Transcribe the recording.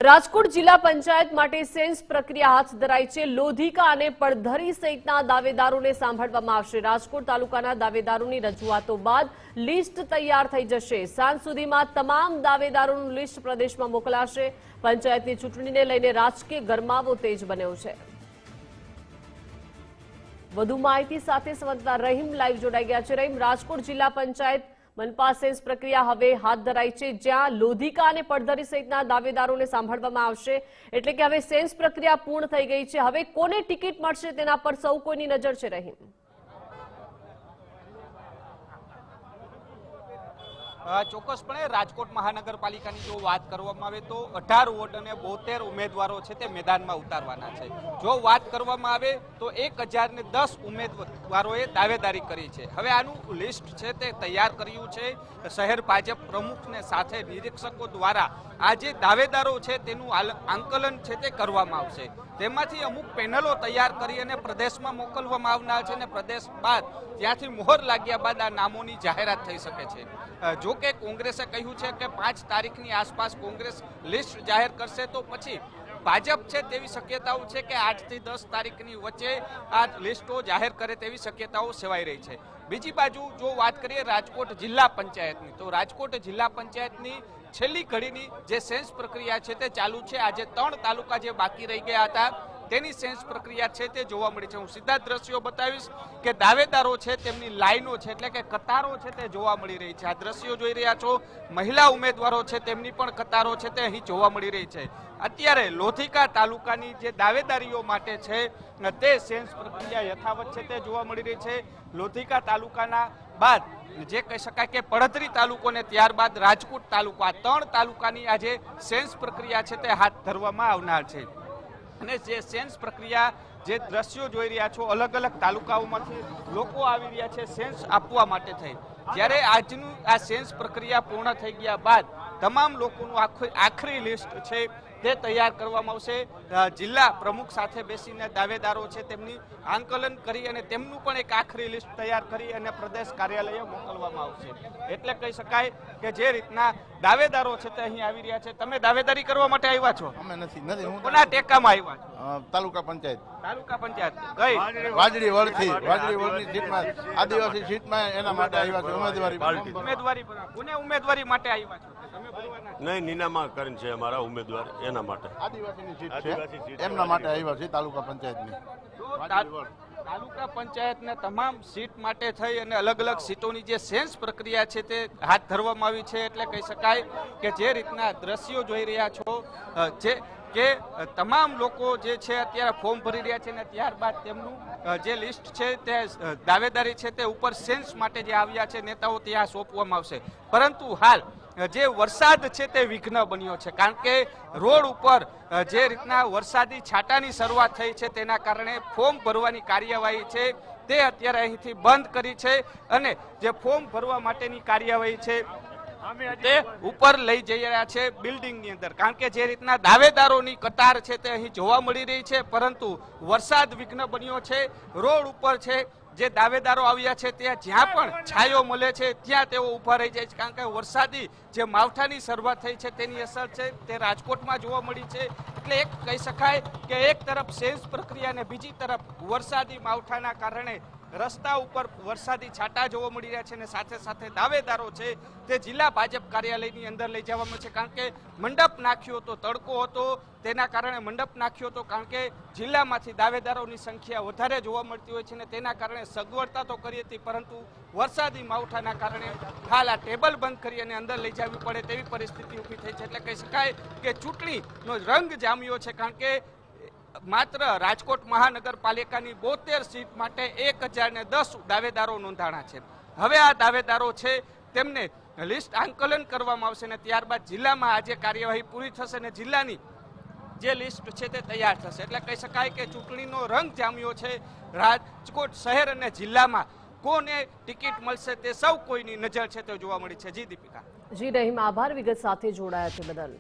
રાજકોટ જિલ્લા પંચાયત માટે સેન્સ પ્રક્રિયા હાથ ધરાઈ છે। લોધિકા અને પડધરી સહિતના દાવેદારોને સાંભળવામાં આવશે। રાજકોટ તાલુકાના દાવેદારોની રજૂઆતો બાદ લિસ્ટ તૈયાર થઈ જશે। સાંજ સુધીમાં તમામ દાવેદારોનું લિસ્ટ પ્રદેશમાં મોકલાશે। પંચાયતની ચૂંટણીને લઈને રાજકીય ગરમાવો તેજ બન્યો છે। વધુ માહિતી સાથે સંવાદદાતા રહીમ લાઈવ જોડાઈ ગયા છે। રહીમ, રાજકોટ જિલ્લા પંચાયત मनपा सेन्स प्रक्रिया हवे हाथ धराई छे, ज्यां लोधिका अने પડધરી सहितना दावेदारोने सांभळवामां आवशे। एटले के हवे सेन्स प्रक्रिया पूर्ण थई गई छे। हवे कोने टिकिट मळशे तेना पर सौ कोईनी नजर छे। रहीम, ચોક્કસપણે રાજકોટ મહાનગરપાલિકાની જો વાત કરવામાં આવે તો 18 વોર્ડ અને 72 ઉમેદવારો છે તે મેદાનમાં ઉતારવાના છે। જો વાત કરવામાં આવે તો 1010 ઉમેદવારોએ દાવેદારી કરી છે। હવે આનું લિસ્ટ છે તે તૈયાર કર્યું છે શહેર ભાજપ પ્રમુખને સાથે નિરીક્ષકો દ્વારા। આ જે દાવેદારો છે તેનું આંકલન છે તે કરવામાં આવશે। તેમાંથી અમુક પેનલો તૈયાર કરી અને પ્રદેશમાં મોકલવામાં આવનાર છે અને પ્રદેશ બાદ ત્યાંથી મોહર લાગ્યા બાદ આ નામોની જાહેરાત થઈ શકે છે। જો કે કોંગ્રેસે કહ્યું છે કે 5 તારીખની આસપાસ કોંગ્રેસ લિસ્ટ જાહેર કરશે, તો પછી ભાજપ છે તેવી શક્યતાઓ છે કે 8 થી 10 તારીખની વચ્ચે આ લિસ્ટો જાહેર કરે તેવી શક્યતાઓ સેવાઈ રહી છે। બીજી બાજુ જો વાત કરીએ રાજકોટ જિલ્લા પંચાયતની, તો રાજકોટ જિલ્લા પંચાયતની છેલ્લી ઘડીની જે સેન્સ પ્રક્રિયા છે તે ચાલુ છે। આજે 3 તાલુકા જે બાકી રહી ગયા હતા તેની સેન્સ પ્રક્રિયા છે તે જોવા મળી છે। હું સીધા દ્રશ્યો બતાવીશ કે દાવેદારો છે તેમની લાઈનો છે એટલે કે કતારો છે તે જોવા મળી રહી છે। આ દ્રશ્યો જોઈ રહ્યા છો, મહિલા ઉમેદવારો છે તેમની પણ કતારો છે તે અહીં જોવા મળી રહી છે। અત્યારે લોધિકા તાલુકાની જે દાવેદારીઓ માટે છે તે સેન્સ પ્રક્રિયા યથાવત છે તે જોવા મળી રહી છે। લોધિકા તાલુકાના બાદ જે કહી શકાય કે પડધરી તાલુકો ને ત્યારબાદ રાજકોટ તાલુકો, આ 3 તાલુકાની આજે સેન્સ પ્રક્રિયા છે તે હાથ ધરવામાં આવનાર છે। અને જે સેન્સ પ્રક્રિયા જે દ્રશ્યો જોઈ રહ્યા છો, અલગ અલગ તાલુકાઓમાંથી લોકો આવી રહ્યા છે સેન્સ આપવા માટે થઈ। જ્યારે આજનું આ સેન્સ પ્રક્રિયા પૂર્ણ થઈ ગયા બાદ તમામ લોકોનું આખરી લિસ્ટ છે તે તૈયાર કરવામાં આવશે। જિલ્લા પ્રમુખ સાથે બેસીને દાવેદારો છે તેમની આંકલન કરી અને તેમનું પણ એક આખરી લિસ્ટ તૈયાર કરી અને પ્રદેશ કાર્યાલયે મોકલવામાં આવશે। એટલે કહી શકાય કે જે રીતના દાવેદારો છે તે અહીં આવી રહ્યા છે। તમે દાવેદારી કરવા માટે આવ્યા છો? અમે નથી હું કોના ટેકામાં આવ્યા છો? તાલુકા પંચાયત કઈ વાજડી વળની સીટમાં, આદિવાસી સીટમાં, એના માટે આવ્યા છે। ઉમેદવારી કોને ઉમેદવારી માટે આવ્યા છો? તમે બોલવાના નહીં, નીનામાં કરીને છે અમારા ઉમેદવાર, એના માટે આદિવાસીની સીટ છે એમના માટે આવ્યા છે તાલુકા પંચાયતની। તાલુકા પંચાયતને તમામ સીટ માટે થઈ અને અલગ અલગ સીટોની જે સેન્સ પ્રક્રિયા છે તે હાથ ધરવામાં આવી છે। એટલે કહી શકાય કે જે રીતના દ્રશ્યો જોઈ રહ્યા છો કે તમામ લોકો જે છે અત્યારે ફોર્મ ભરી રહ્યા છે અને ત્યારબાદ તેમનું જે લિસ્ટ છે તે દાવેદારી છે તે ઉપર સેન્સ માટે જે આવ્યા છે નેતાઓ ત્યાં સોંપવામાં આવશે। પરંતુ હાલ જે વરસાદ છે તે વિઘ્ન બન્યો છે, કારણ કે રોડ ઉપર જે રીતના વરસાદી છાંટાની શરૂઆત થઈ છે તેના કારણે ફોર્મ ભરવાની કાર્યવાહી છે તે અત્યારે અહીંથી બંધ કરી છે અને જે ફોર્મ ભરવા માટેની કાર્યવાહી છે તે ઉપર લઈ જઈ રહ્યા છે બિલ્ડિંગની અંદર। કારણ કે જે રીતના દાવેદારોની કતાર છે તે અહીં જોવા મળી રહી છે, પરંતુ વરસાદ વિઘ્ન બન્યો છે। રોડ ઉપર છે જે દાવેદારો આવ્યા છે ત્યાં જ્યાં પણ છાયો મળે છે ત્યાં તેઓ ઊભા રહી જાય છે, કારણ કે વરસાદી જે માવઠાની શરૂઆત થઈ છે તેની અસર છે તે રાજકોટમાં જોવા મળી છે। એટલે એક કહી શકાય કે એક તરફ સેન્સ પ્રક્રિયા અને બીજી તરફ વરસાદી માવઠાના કારણે રસ્તા ઉપર વરસાદી છાંટા જોવા મળી રહ્યા છે અને સાથે સાથે દાવેદારો છે તે જિલ્લા ભાજપ કાર્યાલયની અંદર લઈ જવામાં છે। કારણ કે મંડપ નાખ્યો હતો, તડકો હતો તેના કારણે મંડપ નાખ્યો હતો, કારણ કે જિલ્લામાંથી દાવેદારોની સંખ્યા વધારે જોવા મળતી હોય છે અને તેના કારણે સગવડતા તો કરી હતી, પરંતુ વરસાદી માવઠાના કારણે હાલ આ ટેબલ બંધ કરી અને અંદર લઈ જવી પડે તેવી પરિસ્થિતિ ઊભી થઈ છે। એટલે કહી શકાય કે ચૂંટણીનો રંગ જામ્યો છે, કારણ કે માત્ર રાજકોટ મહાનગરપાલિકાની 72 સીટ માટે 1010 દાવેદારો નોંધાણા છે। હવે આ દાવેદારો છે તેમને લિસ્ટ આંકલન કરવામાં આવશે અને ત્યારબાદ જિલ્લામાં આજે કાર્યવાહી પૂરી થશે અને જિલ્લાની જે લિસ્ટ છે તે તૈયાર થશે। એટલે કહી શકાય કે ચૂંટણીનો રંગ જામ્યો છે। રાજકોટ શહેર અને જિલ્લામાં કોને ટિકિટ મળશે તે સૌ કોઈની નજર છે તે જોવા મળી છે। જી દીપિકા। જી રહીમ, આભાર વિગત સાથે જોડાયા તે બદલ।